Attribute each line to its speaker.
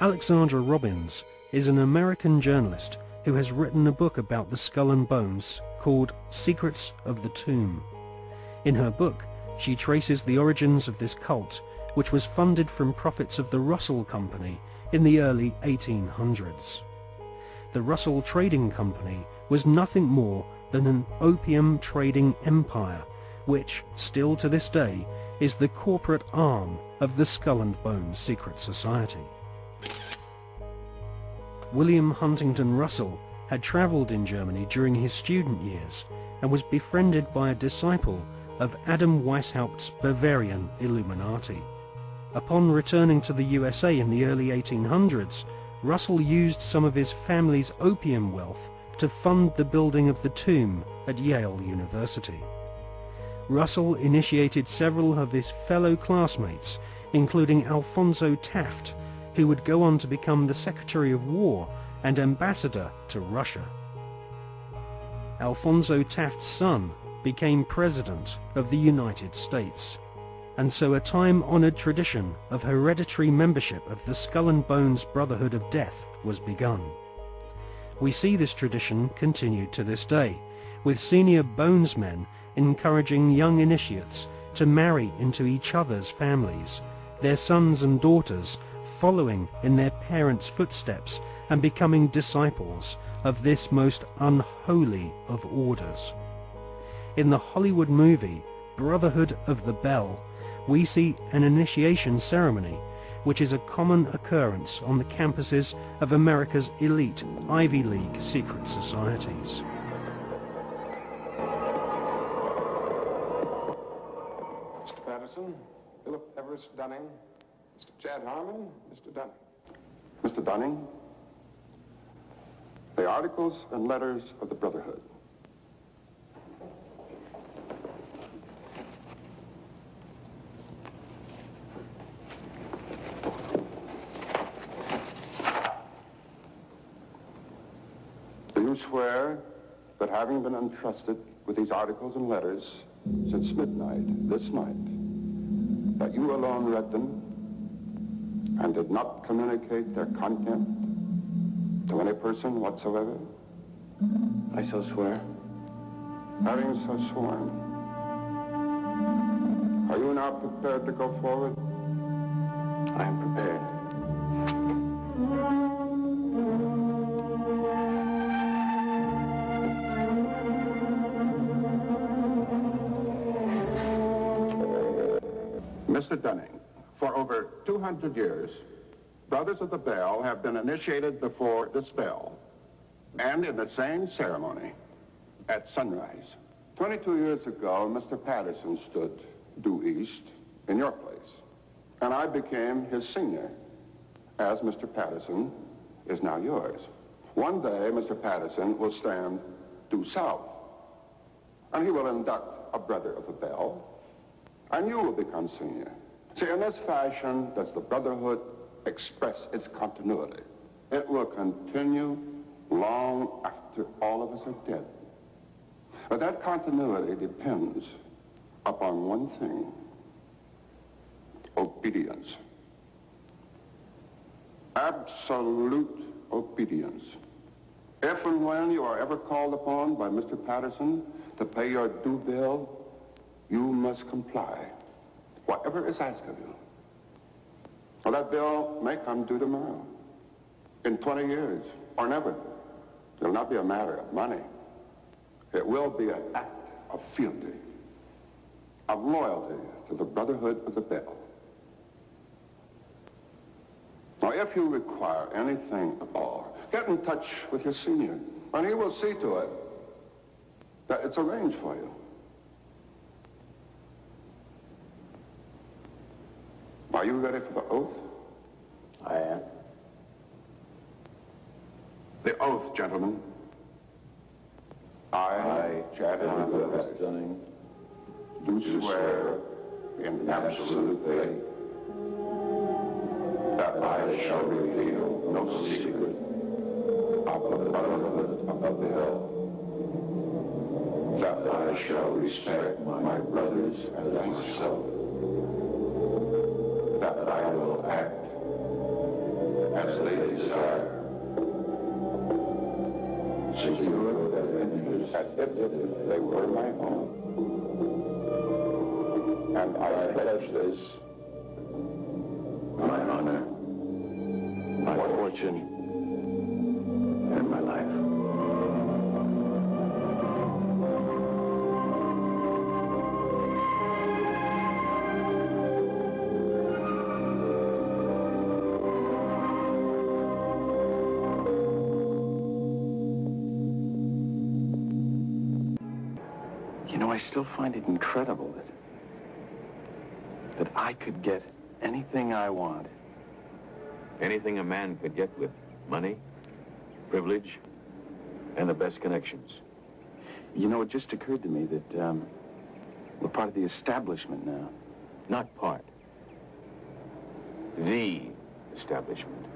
Speaker 1: Alexandra Robbins is an American journalist who has written a book about the skull and bones called Secrets of the Tomb. In her book, she traces the origins of this cult, which was funded from profits of the Russell Company in the early 1800s. The Russell Trading Company was nothing more than an opium trading empire, which, still to this day, is the corporate arm of the Skull and Bones Secret Society. William Huntington Russell had travelled in Germany during his student years and was befriended by a disciple of Adam Weishaupt's Bavarian Illuminati. Upon returning to the USA in the early 1800s, Russell used some of his family's opium wealth to fund the building of the tomb at Yale University. Russell initiated several of his fellow classmates, including Alphonso Taft, who would go on to become the Secretary of War and ambassador to Russia. Alphonso Taft's son became President of the United States, and so a time-honored tradition of hereditary membership of the Skull and Bones Brotherhood of Death was begun. We see this tradition continued to this day, with senior bonesmen encouraging young initiates to marry into each other's families, their sons and daughters following in their parents' footsteps and becoming disciples of this most unholy of orders. In the Hollywood movie Brotherhood of the Bell, we see an initiation ceremony, which is a common occurrence on the campuses of America's elite Ivy League secret societies.
Speaker 2: Mr. Patterson, Philip Everest Dunning, Mr. Chad Harmon, Mr. Dunning. Mr. Dunning, the articles and letters of the Brotherhood. Do you swear that having been entrusted with these articles and letters since midnight this night, that you alone read them and did not communicate their content to any person whatsoever?
Speaker 3: I so swear.
Speaker 2: Having so sworn, are you now prepared to go forward?
Speaker 3: I am prepared.
Speaker 2: Mr. Dunning, for over 200 years, Brothers of the Bell have been initiated before the spell, and in the same ceremony, at sunrise. 22 years ago, Mr. Patterson stood due east in your place, and I became his senior, as Mr. Patterson is now yours. One day, Mr. Patterson will stand due south, and he will induct a Brother of the Bell, and you will become senior. See, in this fashion does the Brotherhood express its continuity. It will continue long after all of us are dead. But that continuity depends upon one thing: obedience. Absolute obedience. If and when you are ever called upon by Mr. Patterson to pay your due bill, you must comply, whatever is asked of you. Well, that bill may come due tomorrow, in 20 years, or never. It will not be a matter of money. It will be an act of fealty, of loyalty to the Brotherhood of the Bell. Now, if you require anything at all, get in touch with your senior, and he will see to it that it's arranged for you. Are you ready for the oath?
Speaker 3: I am.
Speaker 2: The oath, gentlemen. I, Chad
Speaker 3: Dunning,
Speaker 2: do swear in absolute faith that I shall reveal no secret of the Brotherhood of the Bell, that I shall respect my brothers and myself, that I will act as shooting star. Secure as if they were my own. And I pledge this,
Speaker 3: My honor, my fortune, and my life. You know, I still find it incredible that I could get anything I want.
Speaker 4: Anything a man could get with money, privilege, and the best connections.
Speaker 3: You know, it just occurred to me that we're part of the establishment now.
Speaker 4: Not part. The establishment.